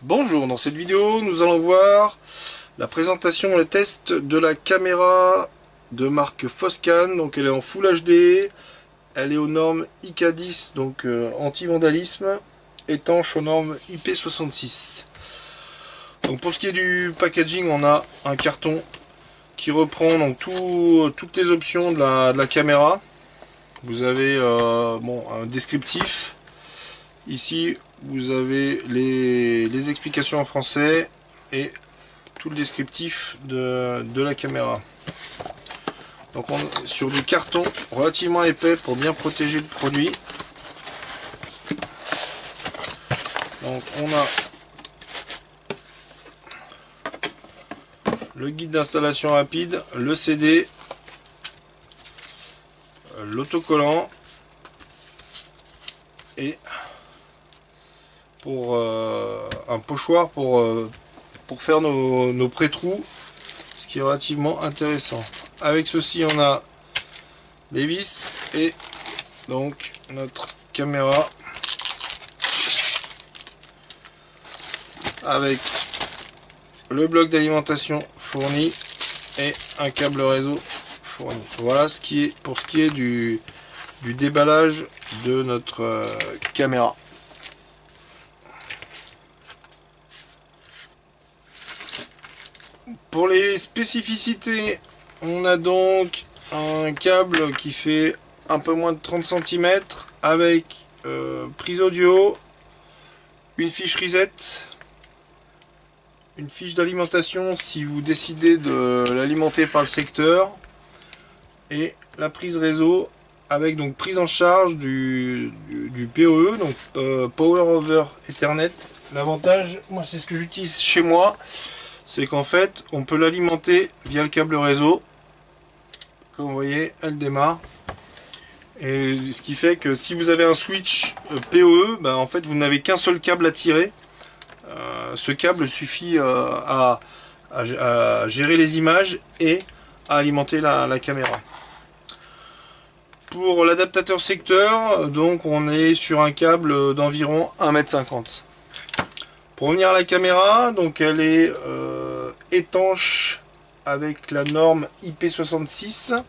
Bonjour, dans cette vidéo nous allons voir la présentation et le test de la caméra de marque Foscan. Donc elle est en Full HD, elle est aux normes IK10, donc anti-vandalisme, étanche aux normes IP66. Donc pour ce qui est du packaging, on a un carton qui reprend donc toutes les options de la caméra. Vous avez un descriptif. Ici, vous avez les explications en français et tout le descriptif de la caméra. Donc on est sur du carton relativement épais pour bien protéger le produit. Donc on a le guide d'installation rapide, le CD, l'autocollant et pour un pochoir pour faire nos pré-trous, ce qui est relativement intéressant. Avec ceci on a les vis et donc notre caméra avec le bloc d'alimentation fourni et un câble réseau fourni. Voilà pour ce qui est du déballage de notre caméra. Pour les spécificités, on a donc un câble qui fait un peu moins de 30 cm avec prise audio, une fiche reset, une fiche d'alimentation si vous décidez de l'alimenter par le secteur, et la prise réseau avec donc prise en charge du PoE, donc Power over Ethernet. L'avantage, moi c'est ce que j'utilise chez moi, c'est qu'en fait on peut l'alimenter via le câble réseau. Comme vous voyez, elle démarre, et ce qui fait que si vous avez un switch PoE, en fait vous n'avez qu'un seul câble à tirer. Ce câble suffit à gérer les images et à alimenter la caméra. Pour l'adaptateur secteur, donc on est sur un câble d'environ 1,50 m. Pour revenir à la caméra, donc elle est étanche avec la norme IP66.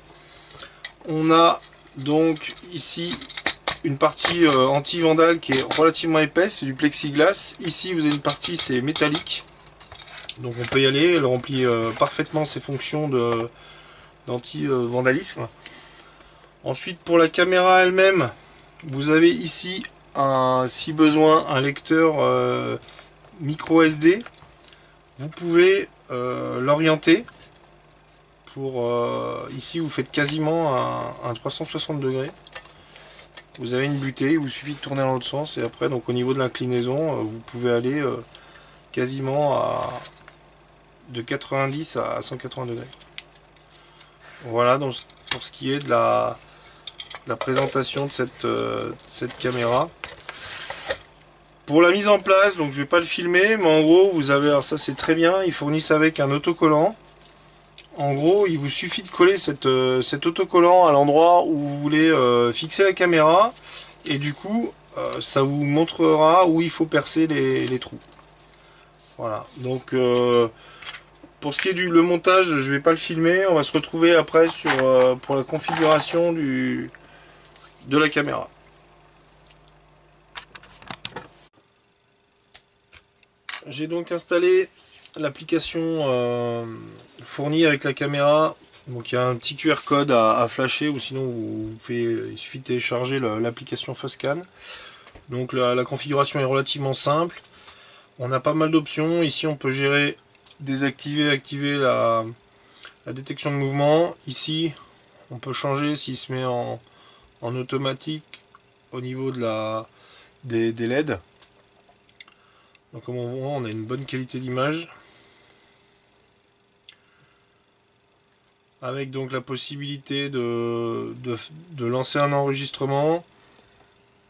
On a donc ici une partie anti-vandale qui est relativement épaisse, c'est du plexiglas. Ici vous avez une partie, c'est métallique, donc on peut y aller, elle remplit parfaitement ses fonctions d'anti-vandalisme. Ensuite, pour la caméra elle-même, vous avez ici si besoin un lecteur micro SD. Vous pouvez l'orienter pour ici vous faites quasiment un 360 degrés. Vous avez une butée, il vous suffit de tourner dans l'autre sens, et après donc au niveau de l'inclinaison vous pouvez aller quasiment de 90 à 180 degrés. Voilà donc pour ce qui est de la présentation de cette caméra. Pour la mise en place, donc je vais pas le filmer, mais en gros vous avez, alors ça c'est très bien, ils fournissent avec un autocollant. En gros il vous suffit de coller cet autocollant à l'endroit où vous voulez fixer la caméra, et du coup ça vous montrera où il faut percer les trous. Voilà, donc pour ce qui est le montage, je vais pas le filmer, on va se retrouver après pour la configuration de la caméra. J'ai donc installé l'application fournie avec la caméra. Donc il y a un petit QR code à flasher, ou sinon il suffit de télécharger l'application Foscan. Donc la configuration est relativement simple. On a pas mal d'options. Ici on peut gérer, désactiver, activer la détection de mouvement. Ici on peut changer s'il se met en automatique au niveau des LED. Donc comme on voit, on a une bonne qualité d'image, avec donc la possibilité de lancer un enregistrement,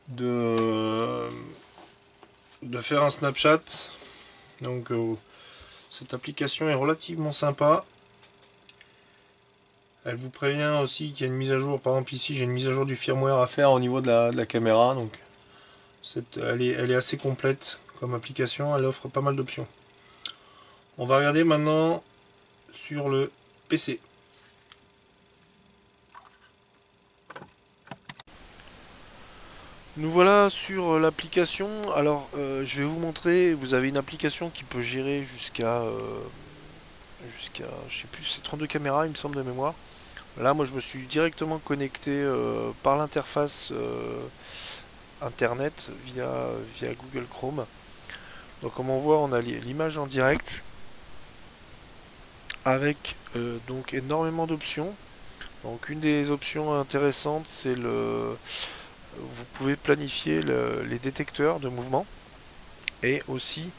de faire un Snapchat. Donc cette application est relativement sympa. Elle vous prévient aussi qu'il y a une mise à jour. Par exemple ici j'ai une mise à jour du firmware à faire au niveau de la caméra. Donc elle est assez complète comme application, elle offre pas mal d'options. On va regarder maintenant sur le PC. Nous voilà sur l'application. Alors, je vais vous montrer. Vous avez une application qui peut gérer jusqu'à, je sais plus, c'est 32 caméras, il me semble de mémoire. Là, moi, je me suis directement connecté par l'interface internet via Google Chrome. Donc, comme on voit, on a l'image en direct avec donc énormément d'options. Donc, une des options intéressantes, c'est vous pouvez planifier les détecteurs de mouvement et aussi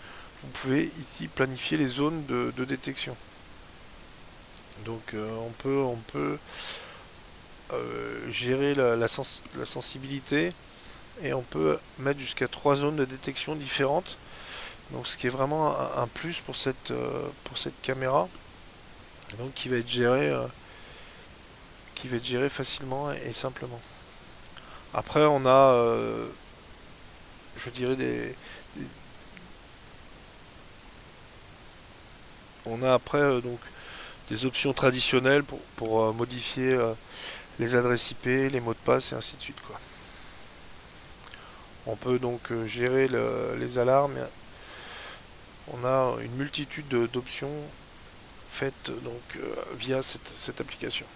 vous pouvez ici planifier les zones de détection. Donc, on peut gérer la sensibilité et on peut mettre jusqu'à 3 zones de détection différentes. Donc ce qui est vraiment un plus pour cette caméra. Donc qui va être géré facilement et simplement. Après on a je dirais on a après donc des options traditionnelles pour modifier les adresses IP, les mots de passe et ainsi de suite quoi. On peut donc gérer les alarmes. On a une multitude d'options faites donc via cette application.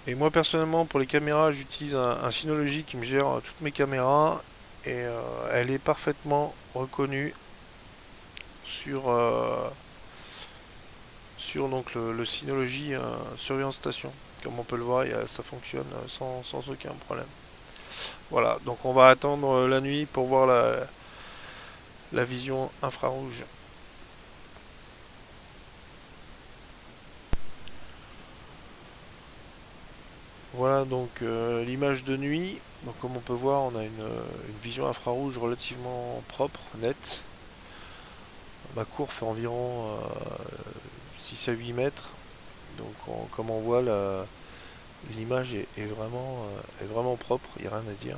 Et moi personnellement pour les caméras j'utilise un Synology qui me gère toutes mes caméras et elle est parfaitement reconnue sur donc le Synology Surveillance Station. Comme on peut le voir, ça fonctionne sans aucun problème. Voilà, donc on va attendre la nuit pour voir la vision infrarouge. Voilà donc l'image de nuit. Donc comme on peut voir, on a une vision infrarouge relativement propre, nette. Ma cour fait environ 6 à 8 mètres. Donc comme on voit, l'image est vraiment propre, il n'y a rien à dire.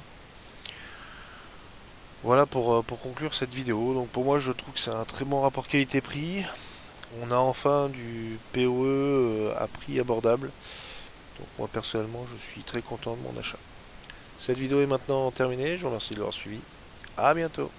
Voilà pour conclure cette vidéo. Donc pour moi je trouve que c'est un très bon rapport qualité-prix. On a enfin du PoE à prix abordable. Donc moi personnellement je suis très content de mon achat. Cette vidéo est maintenant terminée, je vous remercie de l'avoir suivi. A bientôt.